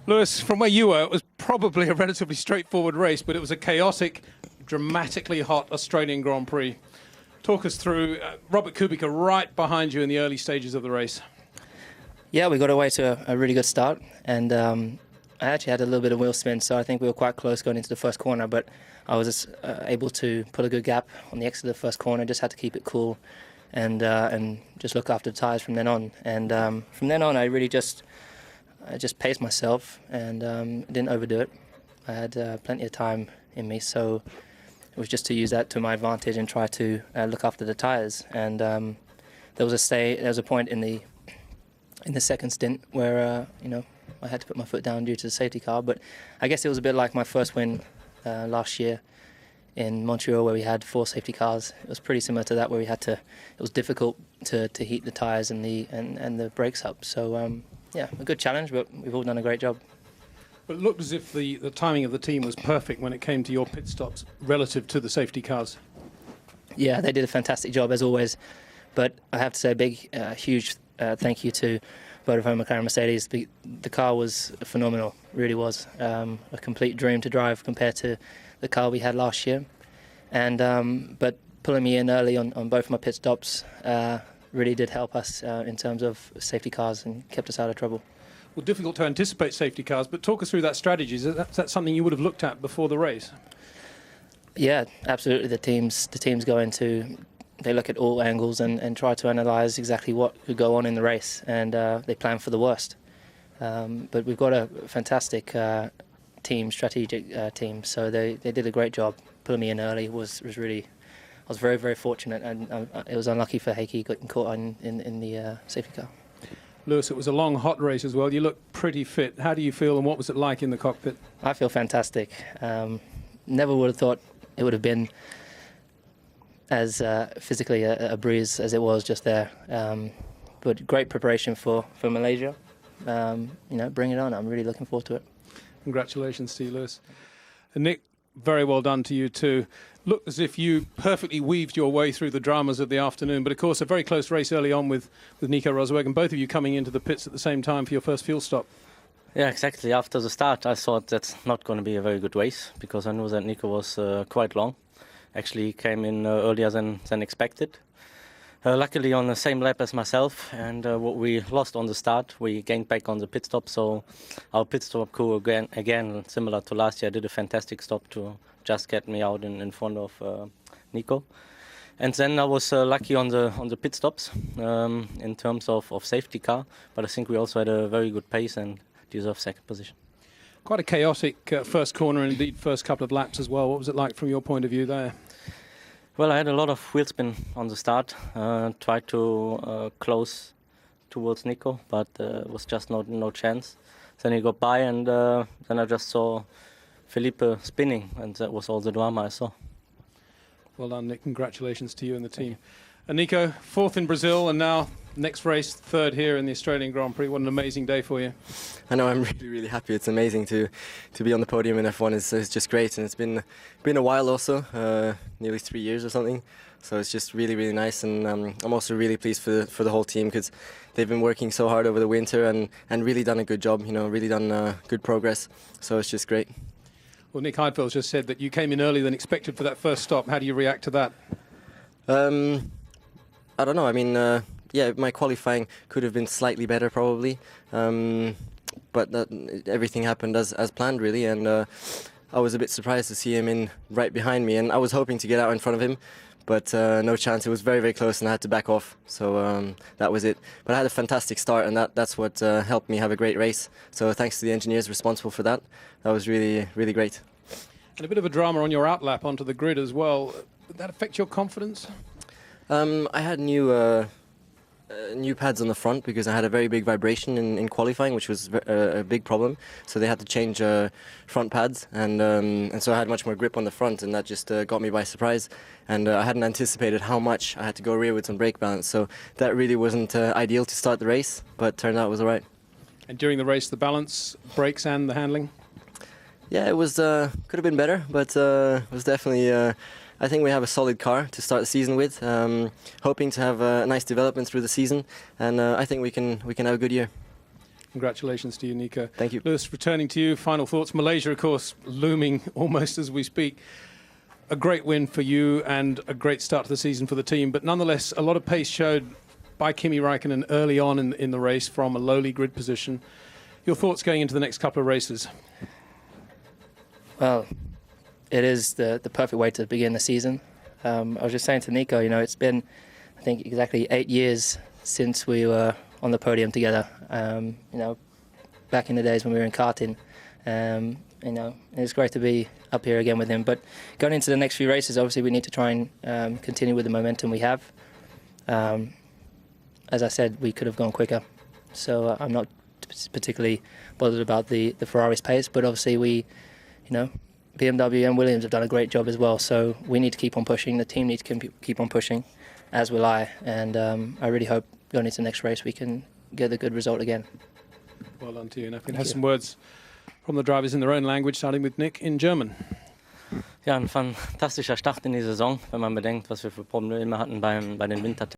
Lewis, from where you were, it was probably a relatively straightforward race, but it was a chaotic, dramatically hot Australian Grand Prix. Talk us through Robert Kubica right behind you in the early stages of the race. Yeah, we got away to a really good start, and I actually had a little bit of wheel spin, so I think we were quite close going into the first corner, but I was able to put a good gap on the exit of the first corner, just had to keep it cool and just look after the tyres from then on. And from then on, I just paced myself and didn't overdo it. I had plenty of time in me, so it was just to use that to my advantage and try to look after the tyres. And there was a point in the second stint where I had to put my foot down due to the safety car. But I guess it was a bit like my first win last year in Montreal, where we had 4 safety cars. It was pretty similar to that, where it was difficult to heat the tyres and the brakes up. So yeah, a good challenge, but we've all done a great job. But it looked as if the timing of the team was perfect when it came to your pit stops relative to the safety cars. Yeah, they did a fantastic job as always. But I have to say a big, huge thank you to Vodafone, McLaren, Mercedes. The car was phenomenal, really was. A complete dream to drive compared to the car we had last year. And but pulling me in early on both my pit stops really did help us in terms of safety cars and kept us out of trouble. Well, difficult to anticipate safety cars, but talk us through that strategy. Is that something you would have looked at before the race? Yeah, absolutely. The teams go into, they look at all angles and try to analyse exactly what could go on in the race, and they plan for the worst. But we've got a fantastic strategic team, so they did a great job. Pulling me in early was really, I was very, very fortunate, and it was unlucky for Heikki getting caught in the safety car. Lewis, it was a long, hot race as well. You look pretty fit. How do you feel, and what was it like in the cockpit? I feel fantastic. Never would have thought it would have been as physically a breeze as it was just there. But great preparation for Malaysia. Bring it on. I'm really looking forward to it. Congratulations to you, Lewis. And Nick, very well done to you too. Looked as if you perfectly weaved your way through the dramas of the afternoon, but of course a very close race early on with Nico Rosberg, and both of you coming into the pits at the same time for your first fuel stop. Yeah, exactly. After the start I thought that's not going to be a very good race, because I knew that Nico was quite long. Actually he came in earlier than expected. Luckily on the same lap as myself, and what we lost on the start we gained back on the pit stop, so our pit stop crew again similar to last year did a fantastic stop to just get me out in front of Nico. And then I was lucky on the pit stops in terms of safety car, but I think we also had a very good pace and deserved second position. Quite a chaotic first corner and indeed first couple of laps as well. What was it like from your point of view there? Well, I had a lot of wheel spin on the start, tried to close towards Nico, but it was just no chance. Then he got by, and then I just saw Felipe spinning, and that was all the drama I saw. Well done, Nick. Congratulations to you and the team. And Nico, 4th in Brazil, and now next race, 3rd here in the Australian Grand Prix. What an amazing day for you. I know, I'm really, really happy. It's amazing to be on the podium in F1. It's just great, and it's been a while also, nearly 3 years or something. So it's just really, really nice, and I'm also really pleased for the whole team, because they've been working so hard over the winter and really done a good job, really done good progress. So it's just great. Well, Nick Heidfeld just said that you came in earlier than expected for that first stop. How do you react to that? I don't know. I mean, yeah, my qualifying could have been slightly better probably, but everything happened as planned really, and I was a bit surprised to see him in right behind me, and I was hoping to get out in front of him, but no chance. It was very, very close, and I had to back off, so that was it. But I had a fantastic start, and that's what helped me have a great race, so thanks to the engineers responsible for that. That was really, really great. And a bit of a drama on your outlap onto the grid as well. Did that affect your confidence? I had new pads on the front because I had a very big vibration in qualifying, which was a big problem. So they had to change front pads, and so I had much more grip on the front, and that just got me by surprise. And I hadn't anticipated how much I had to go rear with some brake balance. So that really wasn't ideal to start the race, but turned out it was all right. And during the race, the balance, brakes and the handling? Yeah, it was could have been better, but it was definitely. I think we have a solid car to start the season with. Hoping to have a nice development through the season, and I think we can have a good year. Congratulations to you, Nico. Thank you. Lewis, returning to you, final thoughts. Malaysia, of course, looming almost as we speak. A great win for you and a great start to the season for the team, but nonetheless, a lot of pace showed by Kimi Räikkönen early on in the race from a lowly grid position. Your thoughts going into the next couple of races? Well, it is the perfect way to begin the season. I was just saying to Nico, you know, it's been, I think, exactly 8 years since we were on the podium together. You know, back in the days when we were in karting. You know, it's great to be up here again with him. But going into the next few races, obviously we need to try and continue with the momentum we have. As I said, we could have gone quicker. So I'm not particularly bothered about the Ferrari's pace, but obviously we, you know, BMW and Williams have done a great job as well. So we need to keep on pushing. The team needs to keep on pushing, as will I. And I really hope going into the next race we can get a good result again. Well done to you. And I think have some words from the drivers in their own language, starting with Nick in German. Ja, ein fantastischer Start in die Saison, wenn man bedenkt, was wir für Probleme hatten bei den Wintertests.